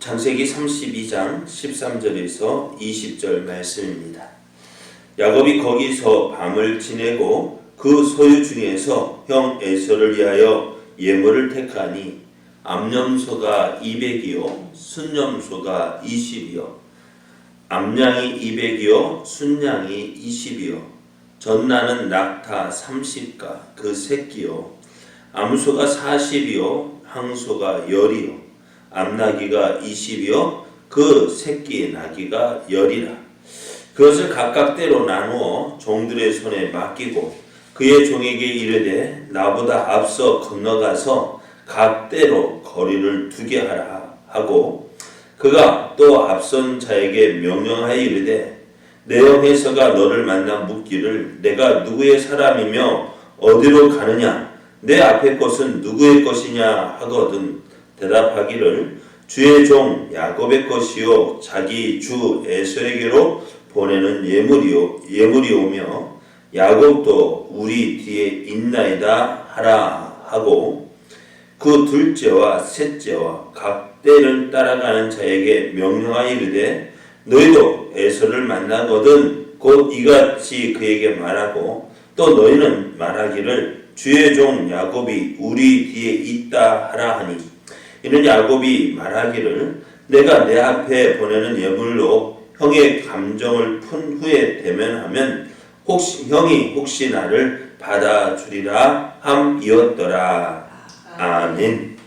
창세기 32장 13절에서 20절 말씀입니다. 야곱이 거기서 밤을 지내고 그 소유 중에서 형 에서를 위하여 예물을 택하니 암염소가 200이요 순염소가 20이요 암양이 200이요 순양이 20이요 전나는 낙타 30가 그 새끼요 암소가 40이요 항소가 10이요 암나귀가 20이요 그 새끼 나귀가 10이라. 그것을 각각 때로 나누어 종들의 손에 맡기고 그의 종에게 이르되 나보다 앞서 건너가서 각 때로 거리를 두게 하라 하고 그가 또 앞선 자에게 명령하여 이르되 내 형 에서가 너를 만나 묻기를 내가 누구의 사람이며 어디로 가느냐 내 앞의 것은 누구의 것이냐 하거든 대답하기를 주의 종 야곱의 것이요 자기 주 에서에게로 보내는 예물이오며 야곱도 우리 뒤에 있나이다 하라 하고 그 둘째와 셋째와 각 때를 따라가는 자에게 명령하여 이르되 너희도 에서를 만나거든 곧 이같이 그에게 말하고 또 너희는 말하기를 주의 종 야곱이 우리 뒤에 있다 하라 하니 이는 야곱이 말하기를 내가 내 앞에 보내는 예물로 형의 감정을 푼 후에 대면하면 형이 혹시 나를 받아주리라 함이었더라. 아멘.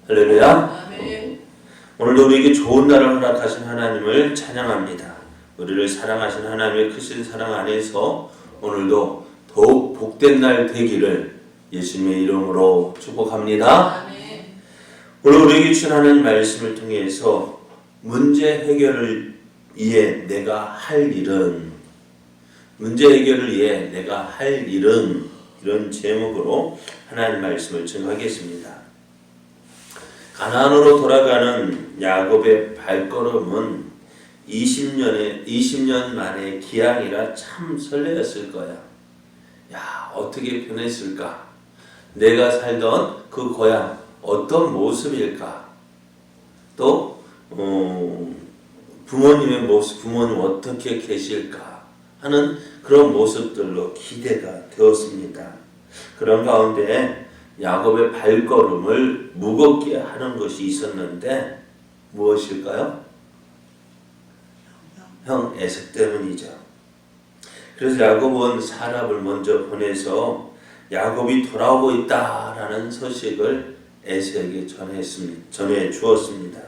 할렐루야. 아멘. 오늘도 우리에게 좋은 날을 허락하신 하나님을 찬양합니다. 우리를 사랑하신 하나님의 크신 사랑 안에서 오늘도 더욱 복된 날 되기를 예수님의 이름으로 축복합니다. 아멘. 오늘 우리에게 주신 하나님 말씀을 통해서 문제 해결을 위해 내가 할 일은 이런 제목으로 하나님 말씀을 증거하겠습니다. 가나안으로 돌아가는 야곱의 발걸음은 20년 만의 기항이라 참 설레었을 거야. 야, 어떻게 변했을까? 내가 살던 그 고향 어떤 모습일까? 또 부모님의 모습, 부모님 어떻게 계실까? 하는 그런 모습들로 기대가 되었습니다. 그런 가운데 야곱의 발걸음을 무겁게 하는 것이 있었는데 무엇일까요? 형 에서 때문이죠. 그래서 야곱은 사람을 먼저 보내서 야곱이 돌아오고 있다라는 소식을 에서에게 전해 주었습니다.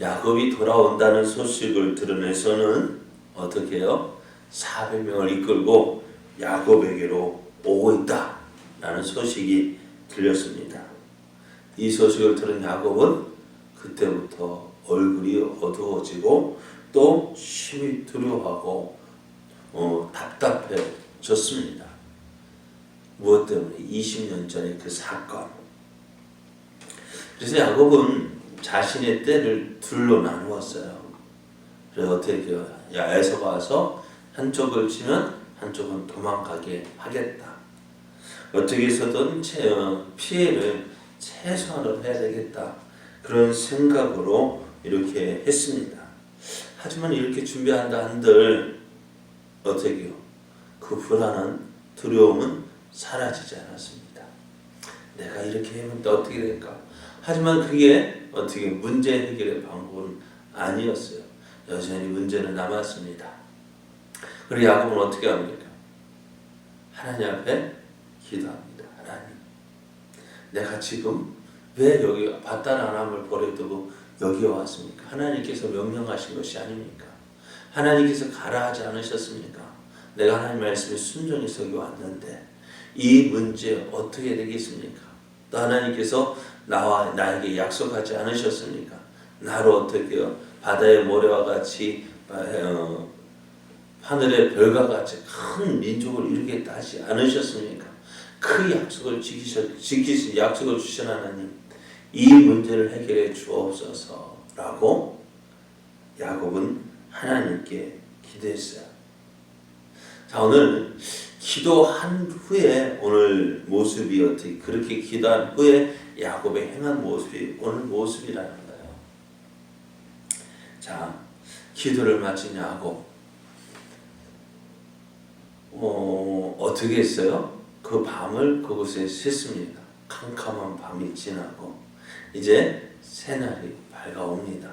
야곱이 돌아온다는 소식을 들은 에서는 어떻게 해요? 400명을 이끌고 야곱에게로 오고 있다라는 소식이 들렸습니다. 이 소식을 들은 야곱은 그때부터 얼굴이 어두워지고 또 심히 두려워하고 답답해졌습니다. 무엇 때문에? 20년 전의 그 사건. 그래서 야곱은 자신의 떼를 둘로 나누었어요. 그래서 어떻게 해요? 에서가 와서 한쪽을 치면 한쪽은 도망가게 하겠다. 어떻게 해서든 피해를 최소한으로 해야 되겠다. 그런 생각으로 이렇게 했습니다. 하지만 이렇게 준비한다 한들 어떻게 해요? 그 불안한 두려움은 사라지지 않았습니다. 내가 이렇게 하면 또 어떻게 될까? 하지만 그게 어떻게 문제 해결의 방법은 아니었어요. 여전히 문제는 남았습니다. 그리고 야곱은 어떻게 합니까? 하나님 앞에 기도합니다. 하나님, 내가 지금 왜 여기 바다나 아람을 버려두고 여기에 왔습니까? 하나님께서 명령하신 것이 아닙니까? 하나님께서 가라 하지 않으셨습니까? 내가 하나님 말씀에 순종해서 여기 왔는데 이 문제 어떻게 되겠습니까? 또 하나님께서 나에게 약속하지 않으셨습니까? 나를 어떻게 해요? 바다의 모래와 같이 하늘의 별과 같이 큰 민족을 이루겠다 하지 않으셨습니까? 그 약속을 지키신 약속을 주신 하나님, 이 문제를 해결해 주옵소서라고 야곱은 하나님께 기도했어요. 자, 오늘 기도한 후에 오늘 모습이 어떻게 그렇게 기도한 후에 야곱의 행한 모습이 오늘 모습이라는 거예요. 자, 기도를 마친 야곱 어떻게 했어요? 그 밤을 그곳에 샜습니다. 캄캄한 밤이 지나고 이제 새날이 밝아옵니다.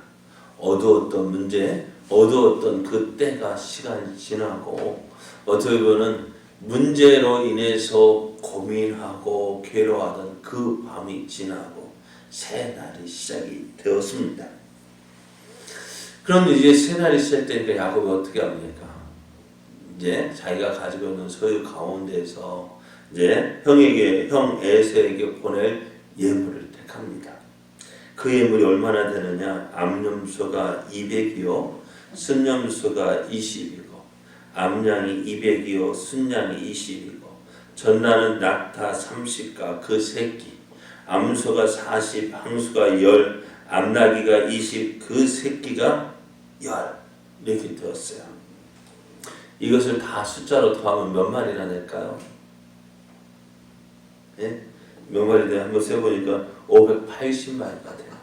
어두웠던 문제, 어두웠던 그 때가 시간이 지나고 어떻게 보면 문제로 인해서 고민하고 괴로워하던 그 밤이 지나고 새날이 시작이 되었습니다. 그럼 이제 새날이 시작되니까 야곱이 어떻게 합니까? 이제 자기가 가지고 있는 소유 가운데서 이제 형 에서에게 보낼 예물을 택합니다. 그 예물이 얼마나 되느냐? 암염소가 200이요, 순염소가 20이고, 암양이 200이요, 순양이 20이고, 전나는 낙타 30과 그 새끼, 암소가 40, 항수가 10, 암나귀가 20, 그 새끼가 10 이렇게 되었어요. 이것을 다 숫자로 더하면 몇 마리나 될까요? 예? 몇 마리 돼? 한번 세보니까 580마리가 돼요.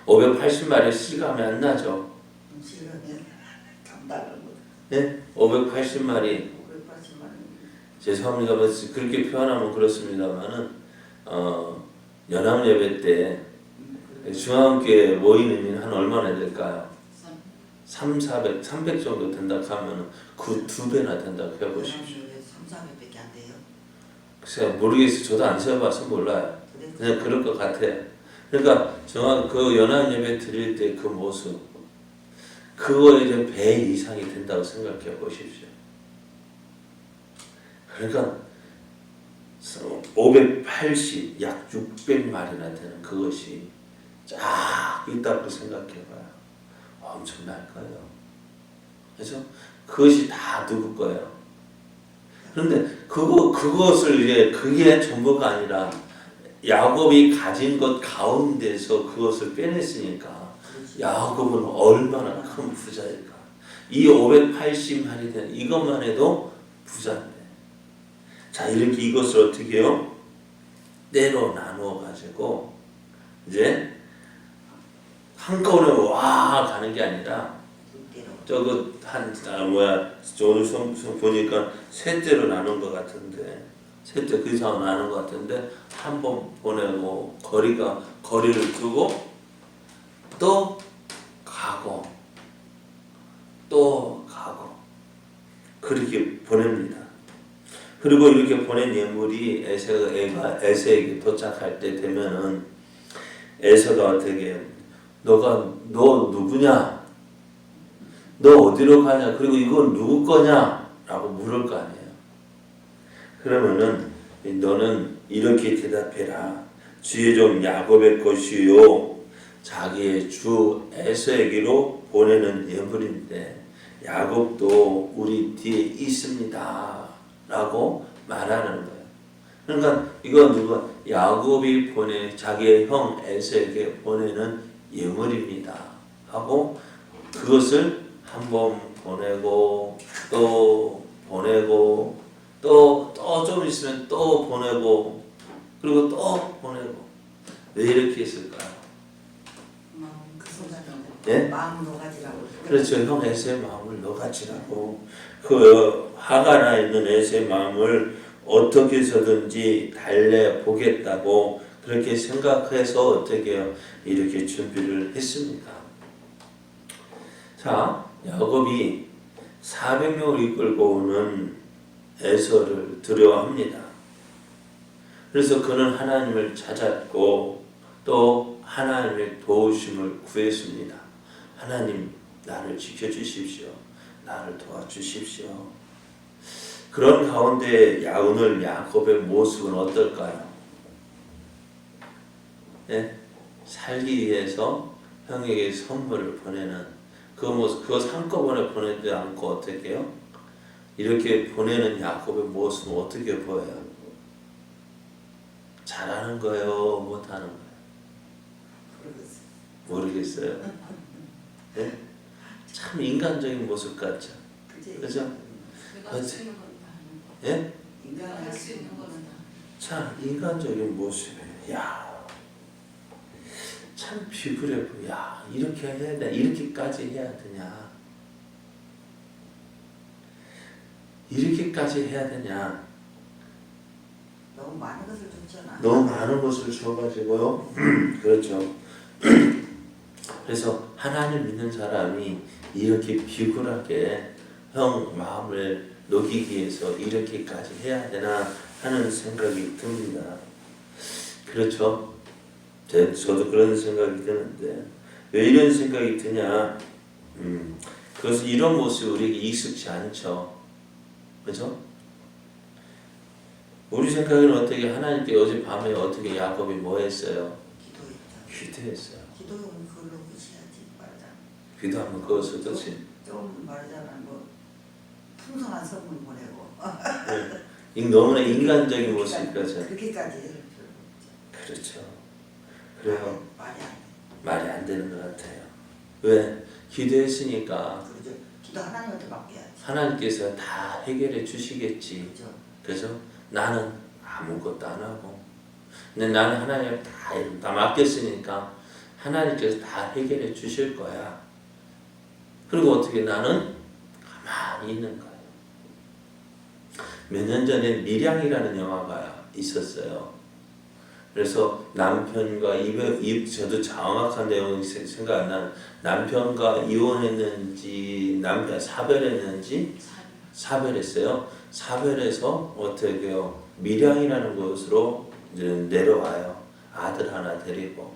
580마리 실감이 안 나죠? 실감이 간다는 거. 예? 580마리. 죄송합니다. 그렇게 표현하면 그렇습니다만은 연합 예배 때 중앙교회 모이는 인원 한 얼마나 될까요? 300 정도 된다 하면 그 2배나 된다고 해보십시오. 300밖에 안 돼요? 글쎄요, 모르겠어요. 저도 안 세어봐서 몰라요. 그냥 그럴 것 같아요. 그러니까 정확 그 연합 예배 드릴 때 그 모습, 그거에 좀 배 이상이 된다고 생각해 보십시오. 그러니까 580, 약 600마리나 되는 그것이 쫙 있다고 생각해봐요. 엄청날 거예요. 그래서 그것이 다 누구 거예요? 그런데 그것을 이제 그게 전부가 아니라 야곱이 가진 것 가운데서 그것을 빼냈으니까 야곱은 얼마나 큰 부자일까? 이 580마리 된 이것만 해도 부자인데. 자, 이렇게 이것을 어떻게 해요? 때로 나누어 가지고 이제 한꺼번에 와 가는 게 아니라 저거 오늘 성 보니까 세 대로 나눈 것 같은데 세 대 그 이상 나눈 것 같은데 한 번 보내고 거리를 두고 또 가고 또 가고 그렇게 보냅니다. 그리고 이렇게 보낸 예물이 에서에게 도착할 때 되면은 에서가 어떻게 너 누구냐? 너 어디로 가냐? 그리고 이건 누구 거냐? 라고 물을 거 아니에요. 그러면은 너는 이렇게 대답해라. 주의 종 야곱의 것이요 자기의 주 에서에게로 보내는 예물인데 야곱도 우리 뒤에 있습니다. 라고 말하는 거예요. 그러니까 이건 누가 야곱이 자기의 형 에서에게 보내는 예물입니다. 하고 그것을 한 번 보내고 또 보내고 또 좀 있으면 또 보내고 그리고 또 보내고 왜 이렇게 했을까요? 그 순간에 예? 마음으로 가지라고. 그렇죠. 형 에서의 마음을 너 가지라고. 그 화가 나 있는 에서의 마음을 어떻게 해서든지 달래보겠다고 그렇게 생각해서 어떻게 해요? 이렇게 준비를 했습니다. 자, 야곱이 400명을 이끌고 오는 에서를 두려워합니다. 그래서 그는 하나님을 찾았고 또 하나님의 도우심을 구했습니다. 하나님, 나를 지켜주십시오. 나를 도와주십시오. 그런 가운데 오늘 야곱의 모습은 어떨까요? 네? 살기 위해서 형에게 선물을 보내는 그 모습, 그것 한꺼번에 보내지 않고 어떻게 해요? 이렇게 보내는 야곱의 모습은 어떻게 보여요? 잘하는 거예요? 못하는 거예요? 모르겠어요. 네? 참 인간적인 모습 같죠? 그죠? 예? 인간할 수 있는 거는 참 인간적인 모습. 야, 참 비굴해. 야, 이렇게 해야 돼, 이렇게까지 해야 되냐? 이렇게까지 해야 되냐? 너무 많은 것을 줬잖아. 너무 많은 것을 줘가지고요. 그렇죠. 그래서 하나님 믿는 사람이 이렇게 비굴하게 형 마음을 녹이기 위해서 이렇게까지 해야 되나 하는 생각이 듭니다. 그렇죠. 저도 그런 생각이 드는데 왜 이런 생각이 드냐? 그것은 이런 모습이 우리에게 익숙지 않죠. 그렇죠? 우리 생각에는 어떻게 하나님께 어젯밤에 어떻게 야곱이 뭐 했어요? 기도했어요. 기도는 그걸로 끝이야지 말하자면. 기도하면 그것을 뜻이 좀 말하자면 뭐 풍성한 선물 보내고. 너무나 인간적인 모습이라서 그렇게까지 해줄 필요는 없죠. 그렇죠. 그래요. 말이 안 돼. 말이 안 되는 것 같아요. 왜? 기도했으니까 그죠. 기도 하나님한테 맡겨야지. 하나님께서 다 해결해 주시겠지. 그죠. 그죠? 나는 아무것도 안 하고 근데 나는 하나님을 다 맡겼으니까 하나님께서 다 해결해 주실 거야. 그리고 어떻게 나는 가만히 있는 거예요. 몇 년 전에 밀양이라는 영화가 있었어요. 그래서 남편과 저도 정확한 내용이 생각 안 나는 남편과 이혼했는지 남편 사별했는지 사별했어요. 사별해서 어떻게 해요? 밀양이라는 곳으로 이제 내려와요. 아들 하나 데리고.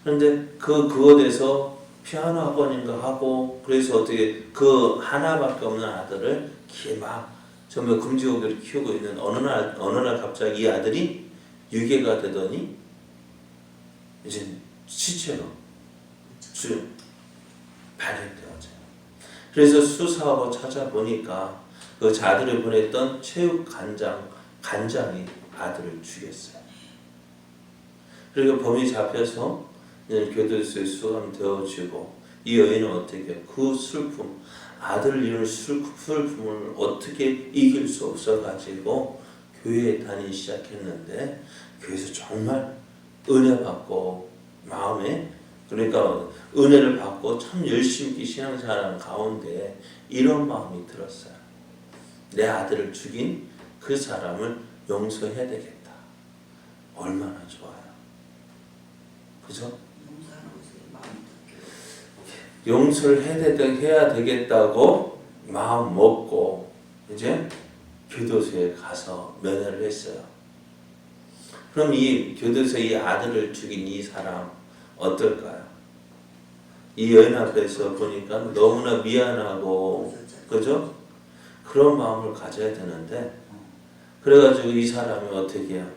그런데 그곳에서 피아노 학원인가 하고 그래서 어떻게 그 하나밖에 없는 아들을 막 정말 금지고기를 키우고 있는 어느 날 갑자기 이 아들이 유괴가 되더니 이제 시체로 발견되어져요. 그래서 수사하고 찾아보니까 그 자들을 보냈던 체육 간장이 아들을 죽였어요. 그리고 범이 잡혀서 교도소에 수감되어지고 이 여인은 어떻게 그 슬픔, 아들을 잃은 슬픔을 어떻게 이길 수 없어가지고 교회에 다니기 시작했는데 교회에서 정말 은혜 받고 마음에 그러니까 은혜를 받고 참 열심히 신앙생활하는 가운데 이런 마음이 들었어요. 내 아들을 죽인 그 사람을 용서해야 되겠다. 얼마나 좋아요. 그죠? 용서를 해야 되겠다고 마음 먹고 이제 교도소에 가서 면회를 했어요. 그럼 이 교도소에 이 아들을 죽인 이 사람 어떨까요? 이 여인 앞에서 보니까 너무나 미안하고 그죠? 그런 마음을 가져야 되는데 그래가지고 이 사람이 어떻게 해요?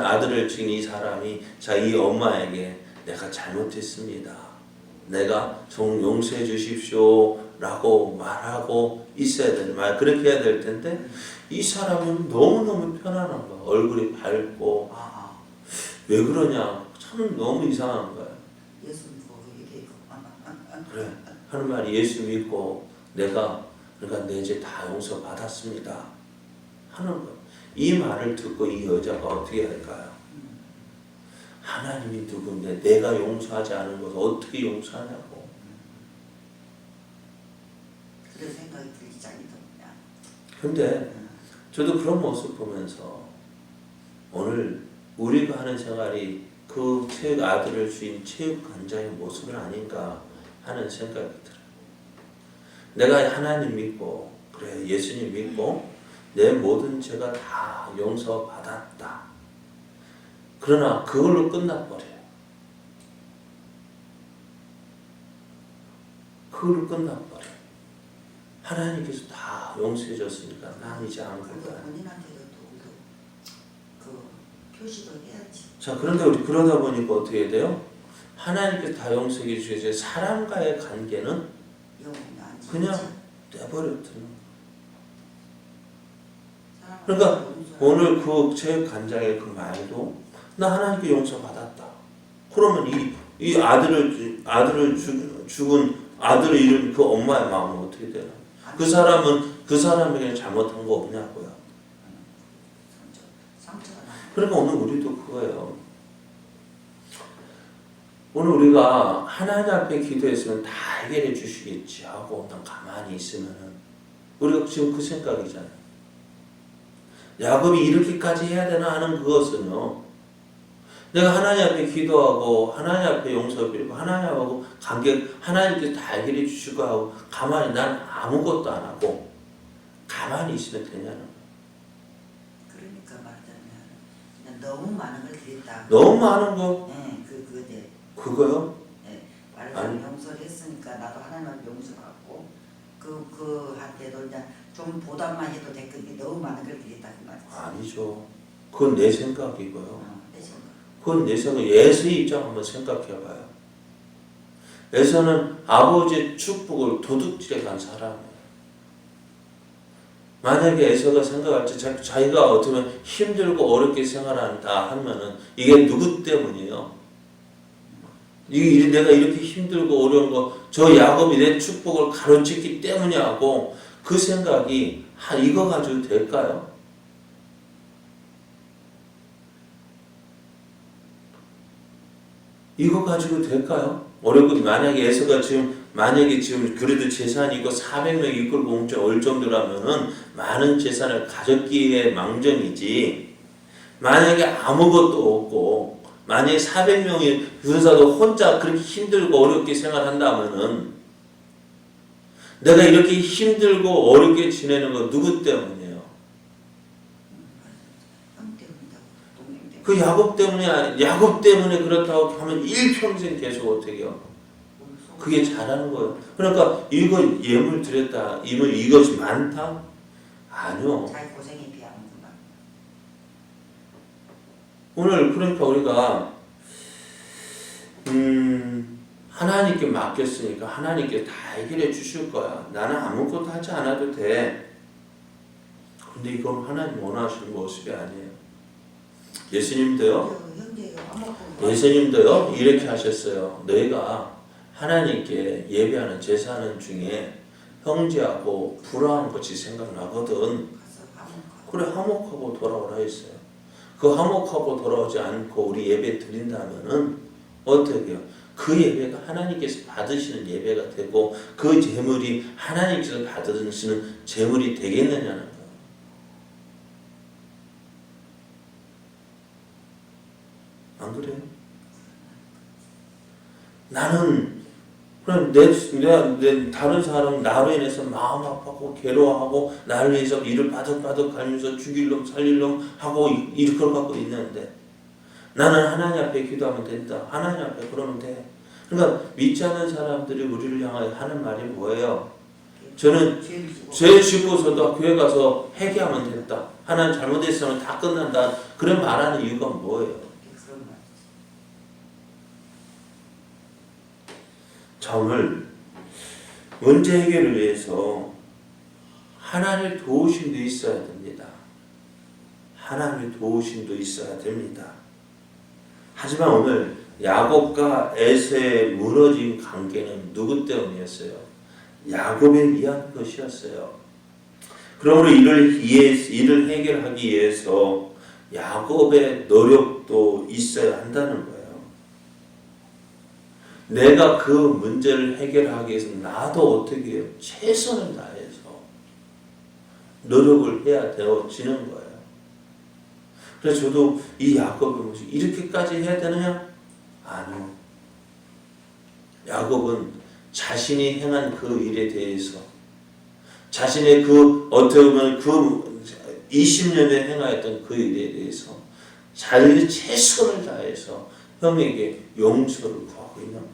아들을 죽인 이 사람이 이 엄마에게 내가 잘못했습니다. 내가 용서해 주십시오 라고 말하고 있어야 되는 말 그렇게 해야 될 텐데 이 사람은 너무너무 편안한 거야. 얼굴이 밝고 왜 그러냐 참 너무 이상한 거야. 예수 믿고 얘기했고 그래 하는 말이 예수 믿고 그러니까 내 이제 다 용서 받았습니다 하는 거야. 이 말을 듣고 이 여자가 어떻게 할까요? 하나님이 누군데 내가 용서하지 않은 것을 어떻게 용서하냐고. 그런 생각이 들기 시작이더군요. 근데 저도 그런 모습 보면서 오늘 우리가 하는 생활이 그 아들을 주인 체육관장의 모습은 아닌가 하는 생각이 들어요. 내가 하나님 믿고 그래 예수님 믿고 내 모든 죄가 다 용서받았다. 그러나 그걸로 끝나버려요. 그걸로 끝나버려요. 하나님께서 다 용서해 줬으니까 난 이제 안 갈 거야. 본인한테도 그 표시도 해야지. 자, 그런데 우리 그러다 보니까 어떻게 해야 돼요? 하나님께서 다 용서해 주셔서 사람과의 관계는 그냥 내버려두는. 그러니까 오늘 그 제 간장의 그 말도 나 하나님께 용서받았다. 그러면 이 아들을 죽은 아들을 잃은 그 엄마의 마음은 어떻게 되나? 그 사람은 그 사람에게 잘못한 거 없냐고요. 그러니까 오늘 우리도 그거예요. 오늘 우리가 하나님 앞에 기도했으면 다 해결해 주시겠지 하고 그냥 가만히 있으면은 우리가 지금 그 생각이잖아요. 야곱이 이렇게까지 해야 되나 하는 그것은요. 내가 하나님 앞에 기도하고 하나님 앞에 용서 빌고 하나님하고 관계 하나님께서 다 해결해 주실 거 하고 가만히 난 아무것도 안 하고 가만히 있으면 되냐는 거예요. 그러니까 말하자면 그냥 너무 많은 걸 드렸다. 너무 많은 거 네, 그거대. 그거요? 네, 말하자면 용서를 했으니까 나도 하나님한테 용서받고 그한테도 이제 좀 보답만 해도 됐거든요. 너무 많은 걸 드렸다 그 말이죠. 아니죠. 그건 내 생각이고요. 내 생각. 그건 내 생각. 예수의 입장 한번 생각해봐요. 에서는 아버지의 축복을 도둑질해 간 사람이에요. 만약에 에서가 생각할 때 자기가 어쩌면 힘들고 어렵게 생활한다 하면은 이게 누구 때문이에요? 이게 내가 이렇게 힘들고 어려운 거 저 야곱이 내 축복을 가로챘기 때문이라고 그 생각이 이거 가지고 될까요? 이거 가지고 될까요? 어렵고 만약에 에서가 만약에 지금 그래도 재산이 있고 400명 이끌고 올 정도라면은 많은 재산을 가졌기에 망정이지. 만약에 아무것도 없고 만약에 400명의 군사도 혼자 그렇게 힘들고 어렵게 생활한다면은 내가 이렇게 힘들고 어렵게 지내는 거 누구 때문이에요? 형 때문이다. 동생 때문에. 그 야곱 때문이 아니 야곱 때문에 그렇다고 하면 일평생 계속 어떻게 해요? 그게 잘하는 거예요. 그러니까 이거 예물 드렸다. 이것이 많다? 아니요. 자기 고생에 비하는구나. 오늘 그러니까 우리가 하나님께 맡겼으니까 하나님께 다 해결해 주실 거야. 나는 아무것도 하지 않아도 돼. 근데 이건 하나님 원하시는 모습이 아니에요. 예수님도요. 예수님도요 이렇게 하셨어요. 너희가 하나님께 예배하는 제사하는 중에 형제하고 불화한 것이 생각나거든. 그래 화목하고 돌아오라 했어요. 그 화목하고 돌아오지 않고 우리 예배 드린다면은 어떻게 해요? 그 예배가 하나님께서 받으시는 예배가 되고 그 제물이 하나님께서 받으시는 제물이 되겠느냐는 거예요. 안 그래요? 나는 그럼 내 다른 사람 나로 인해서 마음 아파하고 괴로워하고 나를 위해서 이를 바득바득 갈면서 죽일 놈 살릴 놈 하고 이렇게 갖고 있는데 나는 하나님 앞에 기도하면 된다. 하나님 앞에 그러면 돼. 그러니까 믿지 않는 사람들이 우리를 향하여 하는 말이 뭐예요? 저는 죄 짓고서도 교회 가서 회개하면 됐다. 하나님 잘못했으면 다 끝난다. 그런 말하는 이유가 뭐예요? 자, 오늘 문제 해결을 위해서 하나님의 도우심도 있어야 됩니다. 하나님의 도우심도 있어야 됩니다. 하지만 오늘 야곱과 에서의 무너진 관계는 누구 때문이었어요? 야곱에 의한 것이었어요. 그러므로 이를 해결하기 위해서 야곱의 노력도 있어야 한다는 거예요. 내가 그 문제를 해결하기 위해서 나도 어떻게 해요? 최선을 다해서 노력을 해야 되어지는 거예요. 그래서 저도 이 야곱의 모습 이렇게까지 해야 되느냐? 아니요. 야곱은 자신이 행한 그 일에 대해서 자신의 어떻게 보면 20년에 행하였던 그 일에 대해서 자기의 최선을 다해서 형에게 용서를 구하고 있는 거예요.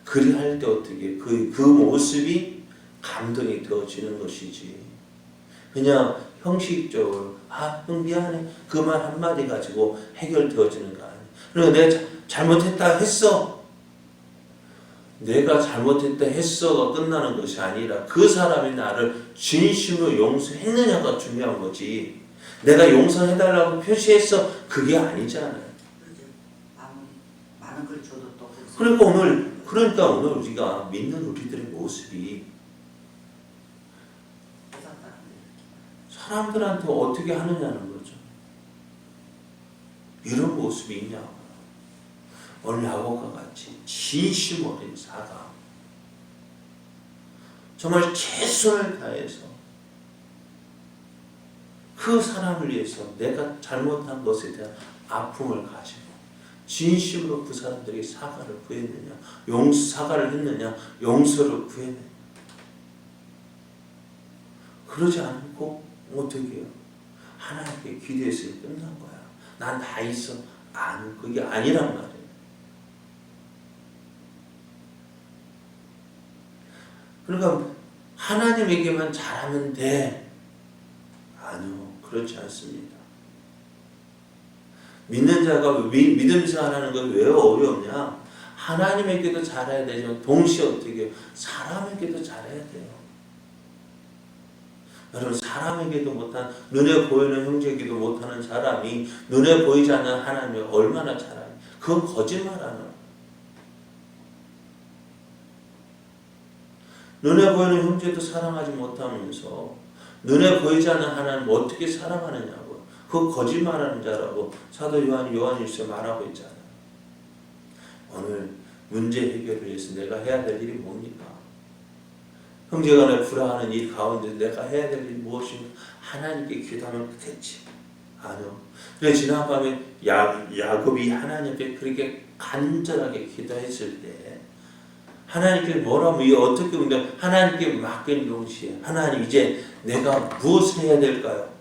그리할 때 어떻게 그 모습이 감동이 되어지는 것이지. 그냥 형식적으로 형 미안해 그 말 한마디 가지고 해결되어지는 거 아니야. 그리고 내가 잘못했다 했어. 내가 잘못했다 했어가 끝나는 것이 아니라 그 사람이 나를 진심으로 용서했느냐가 중요한 거지. 내가 용서해달라고 표시했어. 그게 아니잖아요. 많은 걸 줘도 또 그러니까 오늘 우리가 믿는 우리들의 모습이 사람들한테 어떻게 하느냐는 거죠. 이런 모습이 있냐고. 오늘 야곱과 같이 진심 어린 사과, 정말 최선을 다해서 그 사람을 위해서 내가 잘못한 것에 대한 아픔을 가지고 진심으로 그 사람들에게 사과를 구했느냐, 사과를 했느냐, 용서를 구했느냐. 그러지 않고 어떻게 해요? 하나님께 기도해서 끝난 거야. 난 다 있어. 아니, 그게 아니란 말이에요. 그러니까 하나님에게만 잘하면 돼. 아니요, 그렇지 않습니다. 믿는 자가 믿음 생활하는 건 왜 어렵냐? 하나님에게도 잘해야 되지만 동시에 어떻게 해요? 사람에게도 잘해야 돼요. 여러분, 사람에게도 못한, 눈에 보이는 형제에게도 못하는 사람이 눈에 보이지 않는 하나님을 얼마나 잘하냐? 그건 거짓말하는 거예요. 눈에 보이는 형제도 사랑하지 못하면서 눈에 보이지 않는 하나님을 어떻게 사랑하느냐고. 그거 거짓말하는 자라고 사도 요한일서에 말하고 있잖아요. 오늘 문제 해결을 위해서 내가 해야 될 일이 뭡니까? 형제간에 불화하는 일 가운데 내가 해야 될 일이 무엇인가? 하나님께 기도하면 끝이지. 아니요. 그래 지난밤에 야곱이 하나님 앞에 그렇게 간절하게 기도했을 때 하나님께 뭐라고 어떻게 보면 하나님께 맡긴 동시에 하나님 이제 내가 무엇을 해야 될까요?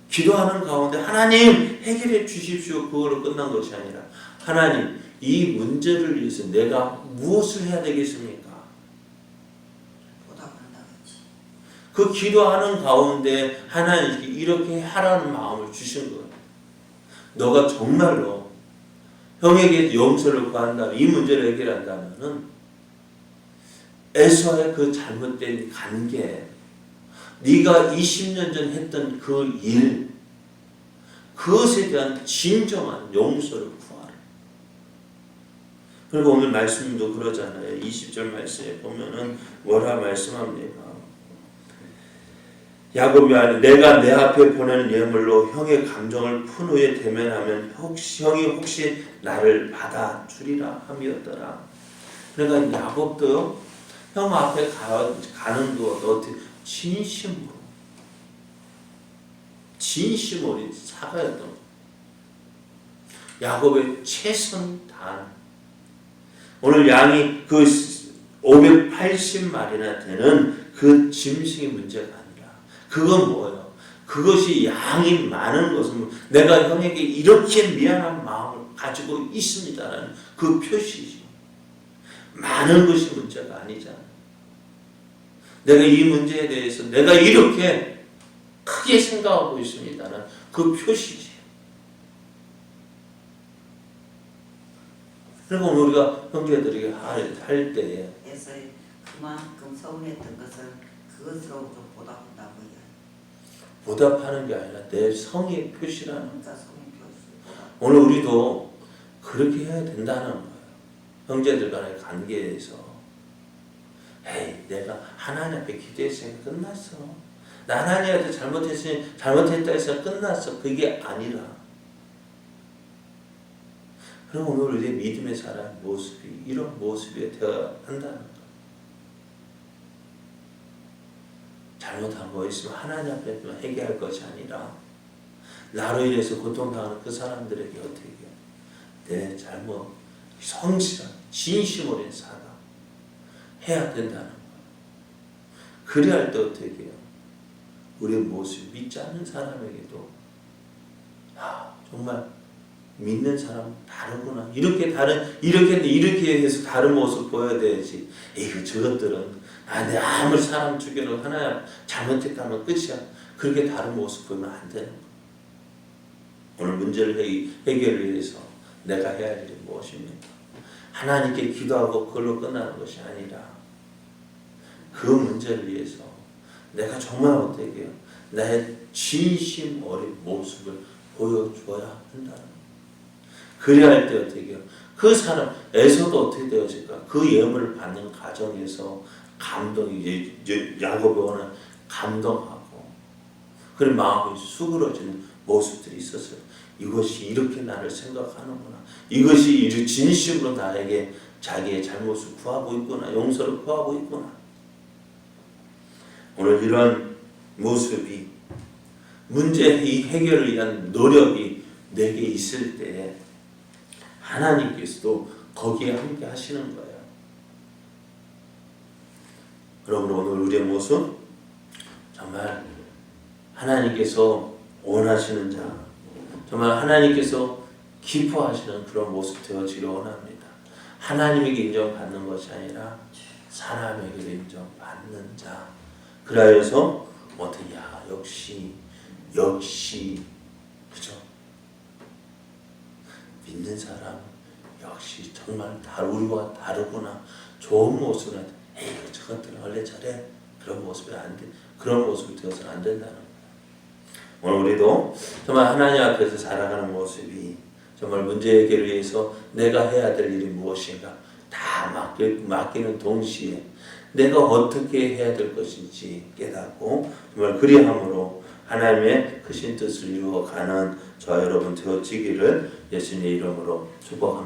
기도하는 가운데 하나님 해결해 주십시오. 그거로 끝난 것이 아니라 하나님 이 문제를 위해서 내가 무엇을 해야 되겠습니까? 그 기도하는 가운데 하나님께 이렇게 하라는 마음을 주신 거예요. 너가 정말로 형에게 용서를 구한다면, 이 문제를 해결한다면은 에서의 그 잘못된 관계, 네가 20년 전 했던 그 일, 그것에 대한 진정한 용서를 구하라. 그리고 오늘 말씀도 그러잖아요. 20절 말씀에 보면은 뭐라 말씀합니까? 야곱이 내가 내 앞에 보내는 예물로 형의 감정을 푼 후에 대면하면 형이 혹시 나를 받아주리라 함이었더라. 그러니까 야곱도요, 형 앞에 가는 것 어떻게 진심 어린 사과였던 거예요. 야곱의 최선 다한. 오늘 양이 그 580마리나 되는 그 짐승의 문제가 아니라 그건 뭐예요? 그것이 양이 많은 것은 내가 형에게 이렇게 미안한 마음을 가지고 있습니다라는 그 표시죠. 많은 것이 문제가 아니잖아요. 내가 이 문제에 대해서 내가 이렇게 크게 생각하고 있습니다라는 그 표시지. 그리고 우리가 형제들에게 할 때에 그래서 그만큼 서운했던 것을 그것으로 좀 보답한다고 해요. 보답하는 게 아니라 내 성의 표시라는 거예요. 그러니까 성의 표시. 오늘 우리도 그렇게 해야 된다는 거예요. 형제들 간의 관계에서 에이, 내가 하나님 앞에 기도했으니까 끝났어. 나 하나님한테 잘못했다 해서 끝났어. 그게 아니라. 그럼 오늘 우리의 믿음의 사람 모습이 이런 모습이 되어야 한다는 거예요. 잘못한 거 있으면 하나님 앞에 해결할 것이 아니라 나로 인해서 고통당하는 그 사람들에게 어떻게 해요? 내 잘못, 성실한 진심 어린 사과 해야 된다는 거예요. 그래야 할 때 어떻게 해요? 우리의 모습 믿지 않는 사람에게도 정말 믿는 사람 다르구나. 이렇게 해서 다른 모습 보여야 되지. 에이, 저것들은 내가 아무리 사람 죽여도 하나야 잘못했다면 끝이야. 그렇게 다른 모습 보면 안 되는 거야. 오늘 문제를 해결을 위해서 내가 해야 할 일이 무엇입니까? 하나님께 기도하고 그걸로 끝나는 것이 아니라 그 문제를 위해서 내가 정말 어떻게 해요? 나의 진심 어린 모습을 보여줘야 한다는 거예요. 그래야 할 때 어떻게 해요? 그 사람, 에서도 어떻게 되어질까? 그 예물을 받는 과정에서 감동이, 야곱이 오는 감동하고 그런 마음이 수그러지는 모습들이 있었어요. 이것이 이렇게 나를 생각하는구나. 이것이 이렇게 진심으로 나에게 자기의 잘못을 구하고 있구나. 용서를 구하고 있구나. 오늘 이런 모습이 문제 해결을 위한 노력이 내게 있을 때 하나님께서도 거기에 함께 하시는 거예요. 여러분 오늘 우리의 모습 정말 하나님께서 원하시는 자, 정말 하나님께서 기뻐하시는 그런 모습 되어지길 원합니다. 하나님에게 인정받는 것이 아니라 사람에게 인정받는 자. 그래서 어떻게 역시 그죠? 믿는 사람 역시 정말 우리와 다르구나. 좋은 모습은 에이 저것들은 원래 저래. 그런 모습이 안 돼. 그런 모습이 되어서는 안 된다는 거예요. 오늘 우리도 정말 하나님 앞에서 살아가는 모습이 정말 문제 해결을 위해서 내가 해야 될 일이 무엇인가 다 맡기는 동시에 내가 어떻게 해야 될 것인지 깨닫고 정말 그리함으로 하나님의 크신 뜻을 이루어가는 저와 여러분 되어지기를 예수님의 이름으로 축복합니다.